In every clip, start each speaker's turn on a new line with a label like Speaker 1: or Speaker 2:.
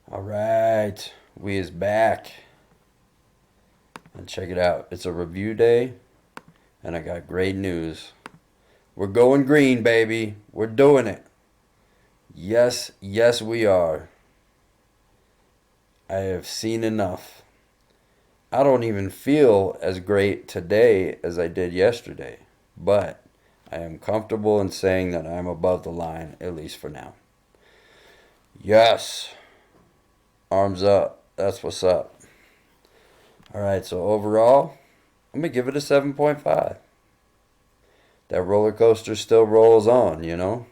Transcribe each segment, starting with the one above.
Speaker 1: All right, we is back. And check it out. It's a review day, and I got great news. We're going green, baby. We're doing it. Yes, yes, we are. I have seen enough. I don't even feel as great today as I did yesterday, but I am comfortable in saying that I'm above the line, at least for now. Yes, arms up. That's what's up. All right, so overall, I'm going to give it a 7.5. That roller coaster still rolls on,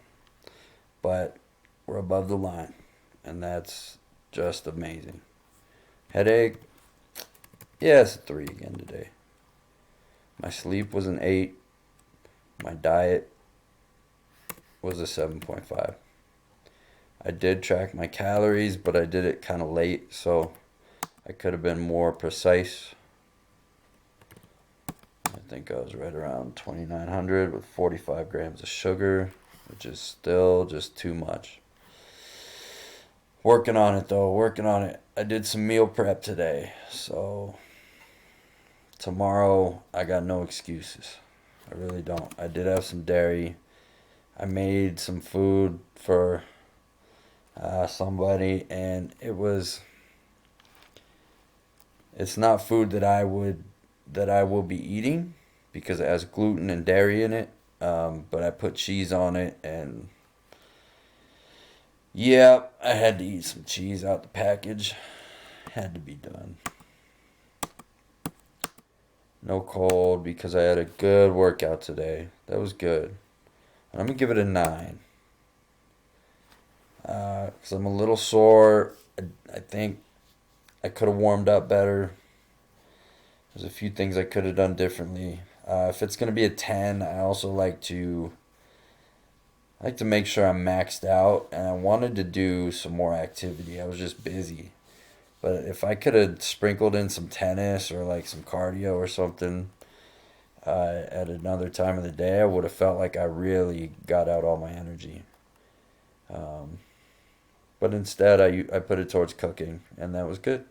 Speaker 1: but we're above the line, and that's just amazing. Headache, yeah, it's a 3 again today. My sleep was an 8. My diet was a 7.5. I did track my calories, but I did it kind of late, so I could have been more precise. I think I was right around 2,900 with 45 grams of sugar, which is still just too much. Working on it though, working on it. I did some meal prep today, so tomorrow I got no excuses. I really don't. I did have some dairy. I made some food for somebody, and it's not food that I will be eating because it has gluten and dairy in it. But I put cheese on it, and yeah, I had to eat some cheese out the package. Had to be done. No cold because I had a good workout today. That was good. And I'm gonna give it a 9. Because I'm a little sore. I think I could have warmed up better. There's a few things I could have done differently. If it's gonna be a 10, I also like to make sure I'm maxed out, and I wanted to do some more activity. I was just busy. But if I could have sprinkled in some tennis or like some cardio or something at another time of the day, I would have felt like I really got out all my energy. Um, but instead, I put it towards cooking, and that was good.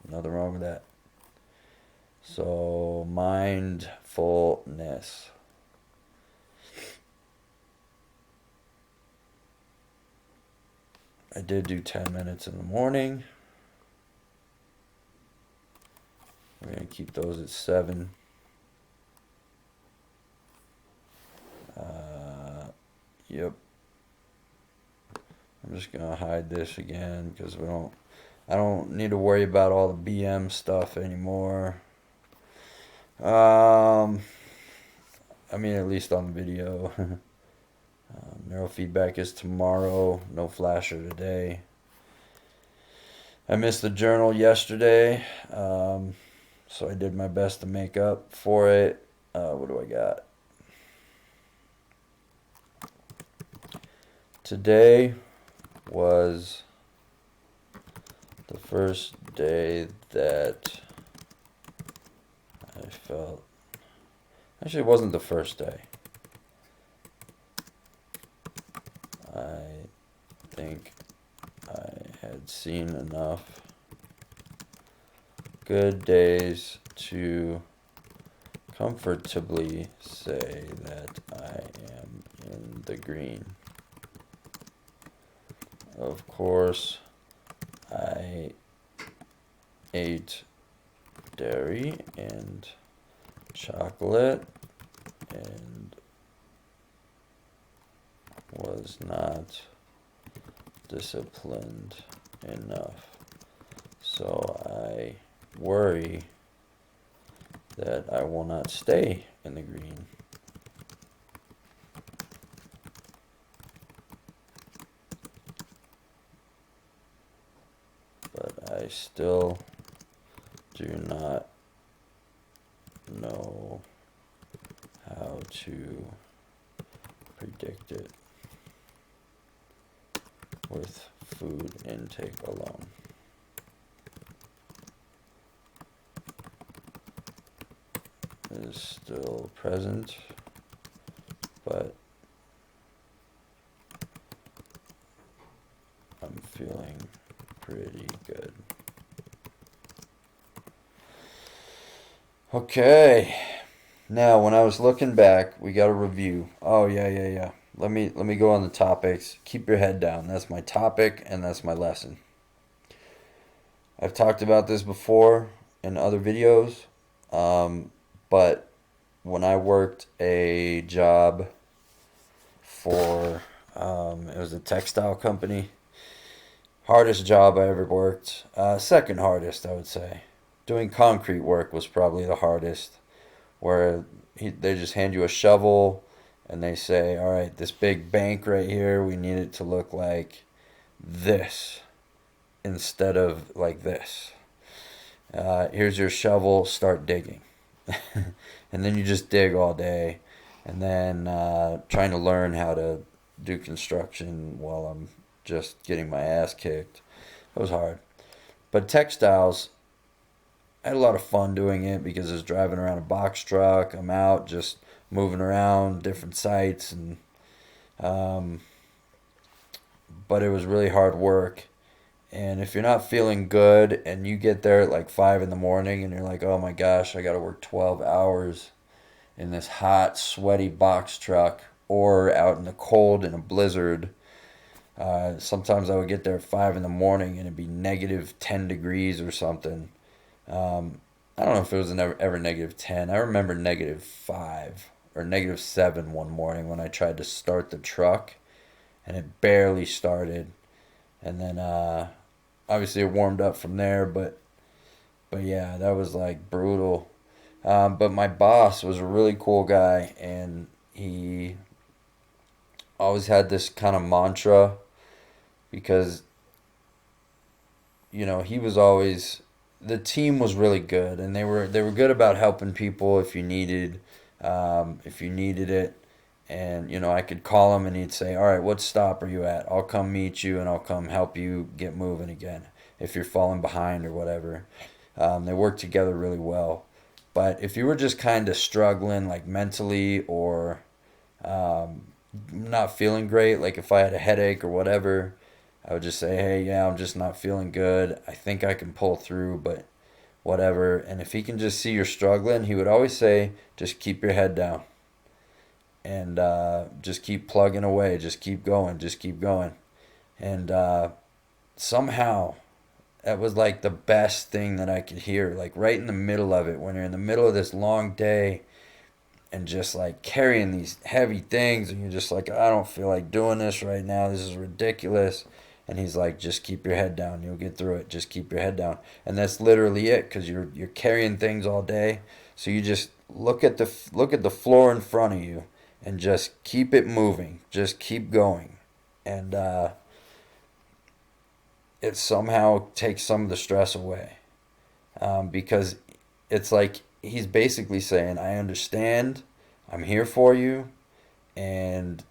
Speaker 1: Nothing wrong with that. So, mindfulness. I did do 10 minutes in the morning. We're going to keep those at 7. Yep. I'm just going to hide this again because I don't need to worry about all the BM stuff anymore. I mean, at least on the video. Neurofeedback is tomorrow. No flasher today. I missed the journal yesterday, so I did my best to make up for it. What do I got? Today was the first day that I felt. Actually, it wasn't the first day. I think I had seen enough good days to comfortably say that I am in the green. Of course, I ate dairy and chocolate and was not disciplined enough. So I worry that I will not stay in the green. But I still do not know how to predict it with food intake alone. It is still present, but I'm feeling pretty good. Okay. Now, when I was looking back, we got a review. Oh, yeah. Let me go on the topics. Keep your head down. That's my topic, and that's my lesson. I've talked about this before in other videos, but when I worked a job for, it was a textile company, hardest job I ever worked. Second hardest, I would say. Doing concrete work was probably the hardest, where they just hand you a shovel and they say, all right, this big bank right here, we need it to look like this instead of like this. Here's your shovel, start digging. And then you just dig all day, and then trying to learn how to do construction while I'm just getting my ass kicked. It was hard. But textiles, I had a lot of fun doing it because I was driving around a box truck. I'm out just moving around different sites, and um, but it was really hard work. And if you're not feeling good and you get there at like 5 in the morning and you're like, oh my gosh, I got to work 12 hours in this hot, sweaty box truck or out in the cold in a blizzard. Sometimes I would get there at 5 in the morning and it'd be negative 10 degrees or something. I don't know if it was ever negative 10. I remember negative 5 or negative 7 one morning when I tried to start the truck and it barely started. And then obviously it warmed up from there, but yeah, that was like brutal. But my boss was a really cool guy, and he always had this kind of mantra because he was always, the team was really good, and they were good about helping people if you needed it. And I could call him and he'd say, all right, what stop are you at? I'll come meet you and I'll come help you get moving again if you're falling behind or whatever. They work together really well. But if you were just kind of struggling, like mentally, or not feeling great, like if I had a headache or whatever, I would just say, hey, yeah, I'm just not feeling good. I think I can pull through, but whatever. And if he can just see you're struggling, he would always say, just keep your head down and just keep plugging away, just keep going, just keep going. And somehow that was like the best thing that I could hear, like right in the middle of it, when you're in the middle of this long day and just like carrying these heavy things, and you're just like, I don't feel like doing this right now, this is ridiculous. And he's like, just keep your head down, you'll get through it, just keep your head down. And that's literally it, because you're carrying things all day, so you just look at the floor in front of you and just keep it moving, just keep going. And it somehow takes some of the stress away, because it's like he's basically saying, I understand, I'm here for you, and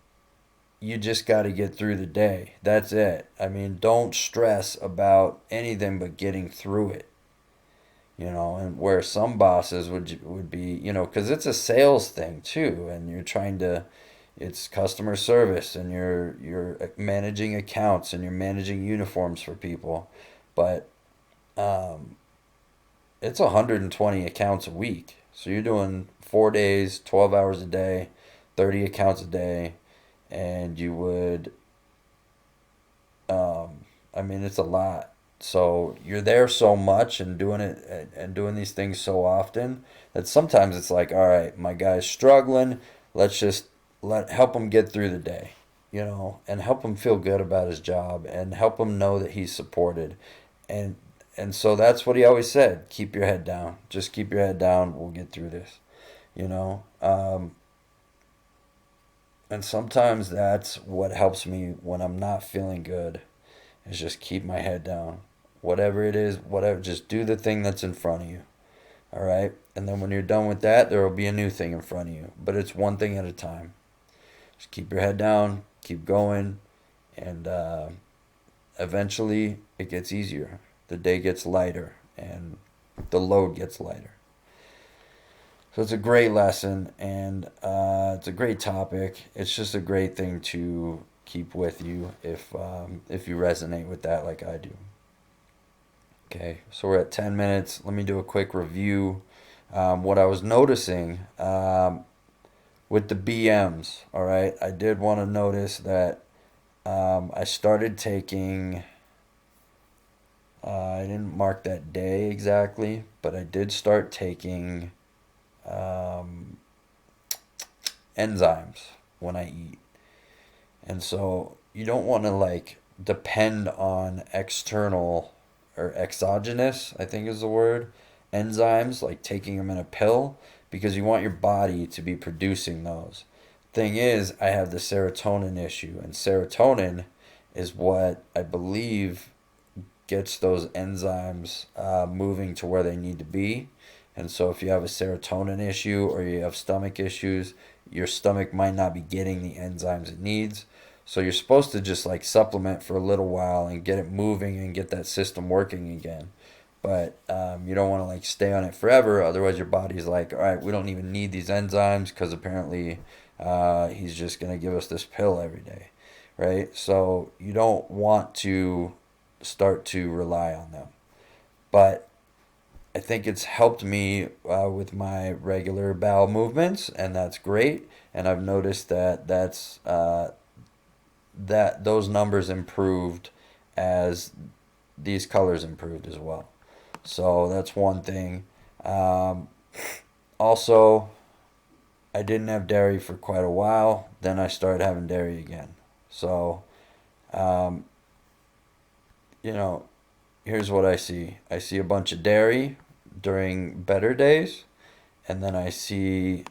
Speaker 1: you just got to get through the day. That's it. I mean, don't stress about anything but getting through it. And where some bosses would be, because it's a sales thing too, and you're trying to, it's customer service, and you're managing accounts, and you're managing uniforms for people, but um, it's 120 accounts a week, so you're doing 4 days, 12 hours a day, 30 accounts a day, and you would, I mean, it's a lot. So you're there so much and doing it and doing these things so often that sometimes it's like, all right, my guy's struggling. Let's just help him get through the day, and help him feel good about his job and help him know that he's supported. And and so that's what he always said: keep your head down. Just keep your head down. We'll get through this. You know. And sometimes that's what helps me when I'm not feeling good, is just keep my head down. Whatever it is, whatever, just do the thing that's in front of you. All right? And then when you're done with that, there will be a new thing in front of you. But it's one thing at a time. Just keep your head down, keep going, and eventually it gets easier. The day gets lighter, and the load gets lighter. So it's a great lesson, and it's a great topic. It's just a great thing to keep with you if you resonate with that like I do. Okay, so we're at 10 minutes. Let me do a quick review. What I was noticing with the BMs, all right, I did want to notice that I started taking, I didn't mark that day exactly, but I did start taking um, enzymes when I eat. And so you don't want to like depend on external or exogenous, I think is the word, enzymes, like taking them in a pill, because you want your body to be producing those. Thing is, I have the serotonin issue, and serotonin is what I believe gets those enzymes moving to where they need to be. And so, if you have a serotonin issue or you have stomach issues, your stomach might not be getting the enzymes it needs. So, you're supposed to just like supplement for a little while and get it moving and get that system working again. But you don't want to like stay on it forever. Otherwise, your body's like, all right, we don't even need these enzymes because apparently he's just going to give us this pill every day. Right? So, you don't want to start to rely on them. But I think it's helped me with my regular bowel movements, and that's great. And I've noticed that that those numbers improved as these colors improved as well. So that's one thing. Um, Also, I didn't have dairy for quite a while. Then I started having dairy again. So, um, you know, here's what I see. I see a bunch of dairy during better days, and then I see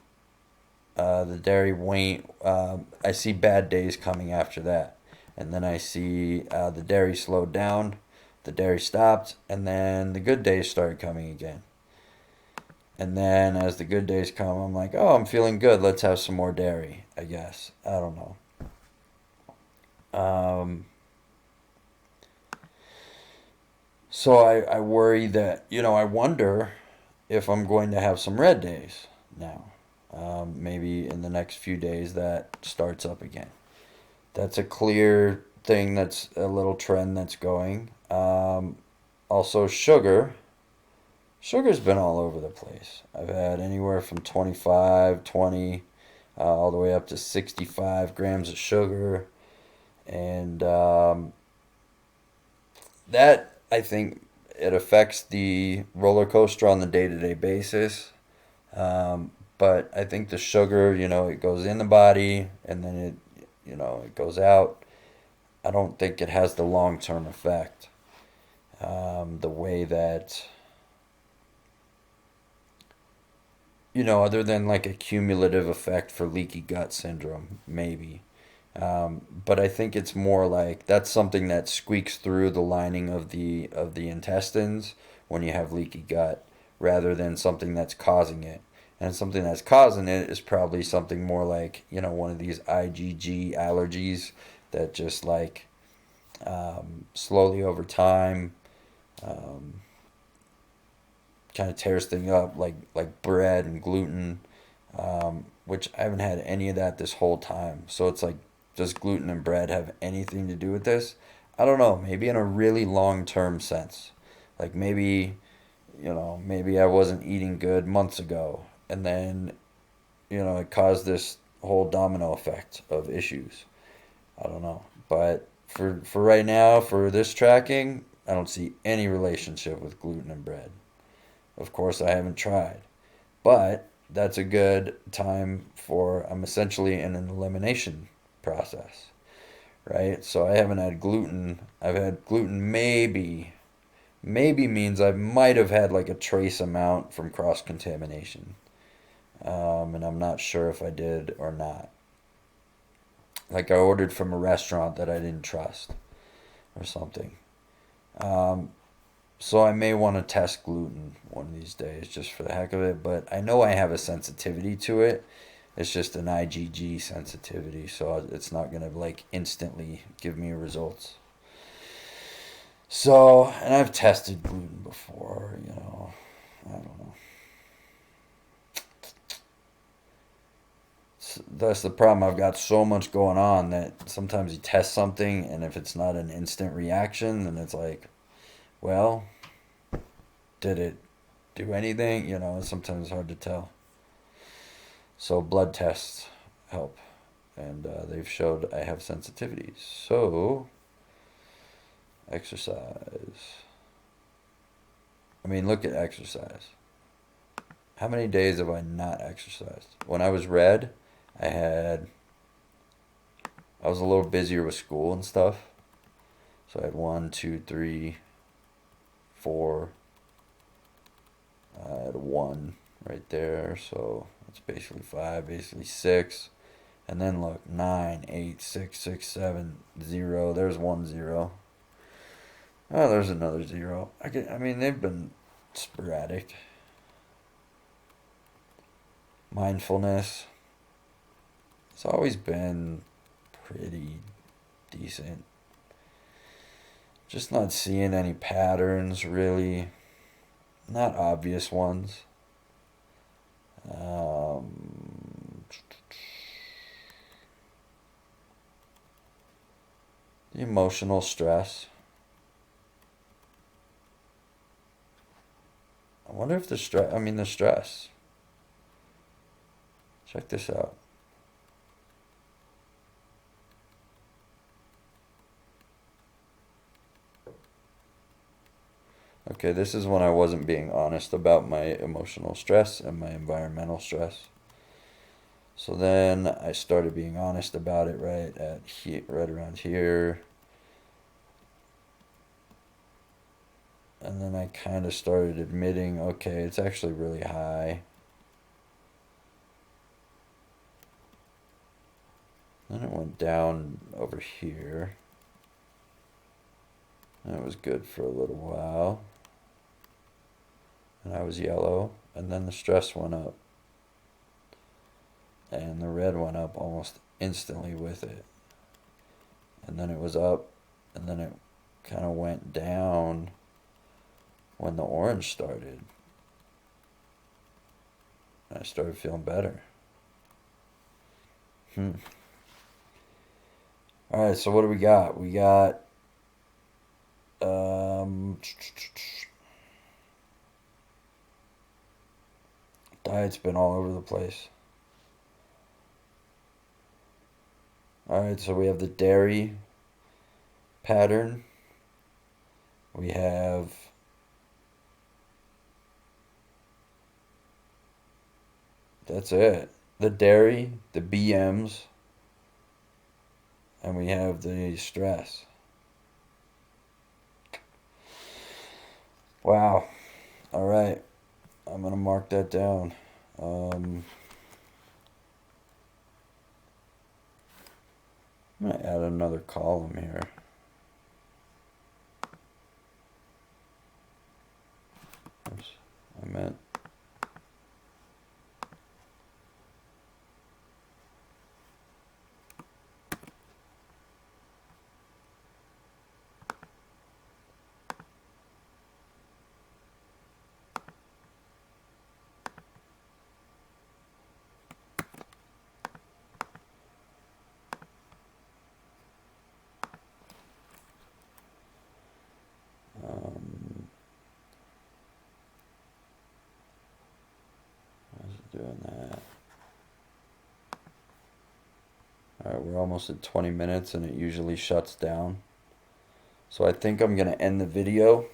Speaker 1: the dairy wane. I see bad days coming after that, and then I see the dairy slowed down, the dairy stopped, and then the good days started coming again. And then as the good days come, I'm like, oh, I'm feeling good. Let's have some more dairy. I guess I don't know. Um, so I worry that I wonder if I'm going to have some red days now. Maybe in the next few days that starts up again. That's a clear thing. That's a little trend that's going. Also, sugar. Sugar's been all over the place. I've had anywhere from 25, 20, all the way up to 65 grams of sugar. And that, I think, it affects the roller coaster on the day to day basis. But I think the sugar, it goes in the body and then it goes out. I don't think it has the long term effect. The way that, other than like a cumulative effect for leaky gut syndrome, maybe. But I think it's more like that's something that squeaks through the lining of the intestines when you have leaky gut, rather than something that's causing it. And something that's causing it is probably something more like one of these IgG allergies that just like slowly over time um, kind of tears things up, like bread and gluten, which I haven't had any of that this whole time. So it's like, does gluten and bread have anything to do with this? I don't know. Maybe in a really long term sense, like maybe I wasn't eating good months ago, and then it caused this whole domino effect of issues. I don't know, but for right now, for this tracking, I don't see any relationship with gluten and bread. Of course, I haven't tried. But that's a good time for, I'm essentially in an elimination process, right? So I haven't had gluten. I've had gluten maybe means I might have had like a trace amount from cross contamination. And I'm not sure if I did or not. Like I ordered from a restaurant that I didn't trust or something. Um, So I may want to test gluten one of these days just for the heck of it, but I know I have a sensitivity to it. It's just an IgG sensitivity, so it's not going to like instantly give me results. So, and I've tested gluten before, I don't know. That's the problem. I've got so much going on that sometimes you test something, and if it's not an instant reaction, then it's like, well, did it do anything? Sometimes it's hard to tell. So blood tests help, and they've showed I have sensitivities. So exercise. I mean, look at exercise. How many days have I not exercised? When I was red, I was a little busier with school and stuff. So I had 1, 2, 3, 4. I had 1 right there. So that's basically 5, basically 6. And then look, 9, 8, 6, 6, 7, 0. There's 1 0. Oh, there's another 0. I mean, they've been sporadic. Mindfulness. It's always been pretty decent. Just not seeing any patterns, really. Not obvious ones. The emotional stress. I wonder if the stress. Check this out. Okay, this is when I wasn't being honest about my emotional stress and my environmental stress. So then I started being honest about it right around here. And then I kind of started admitting, okay, it's actually really high. Then it went down over here. And it was good for a little while. And I was yellow. And then the stress went up. And the red went up almost instantly with it. And then it was up. And then it kind of went down when the orange started. And I started feeling better. Alright, so what do we got? We got diet's been all over the place. Alright, so we have the dairy pattern. We have that's it. The dairy, the BMs, and we have the stress. Wow. Alright. I'm going to mark that down. I'm going to add another column here. Oops. I meant doing that. Alright, we're almost at 20 minutes and it usually shuts down. So I think I'm going to end the video.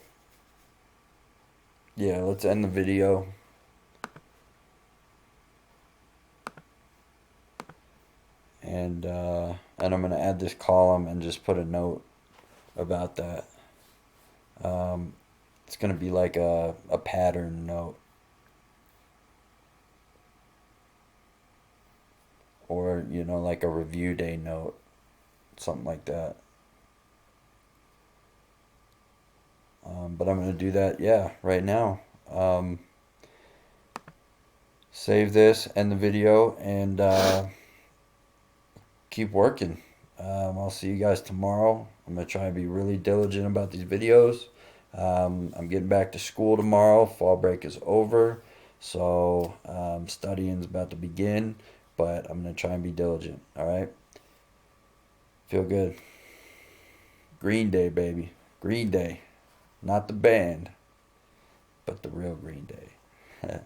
Speaker 1: Yeah, let's end the video. And I'm going to add this column and just put a note about that. It's going to be like a pattern note. Or, like a review day note. Something like that. But I'm going to do that, right now. Save this, end the video, and keep working. I'll see you guys tomorrow. I'm going to try and be really diligent about these videos. I'm getting back to school tomorrow. Fall break is over. So studying's about to begin. But I'm going to try and be diligent. Alright? Feel good. Green Day, baby. Green Day. Not the band. but the real Green Day.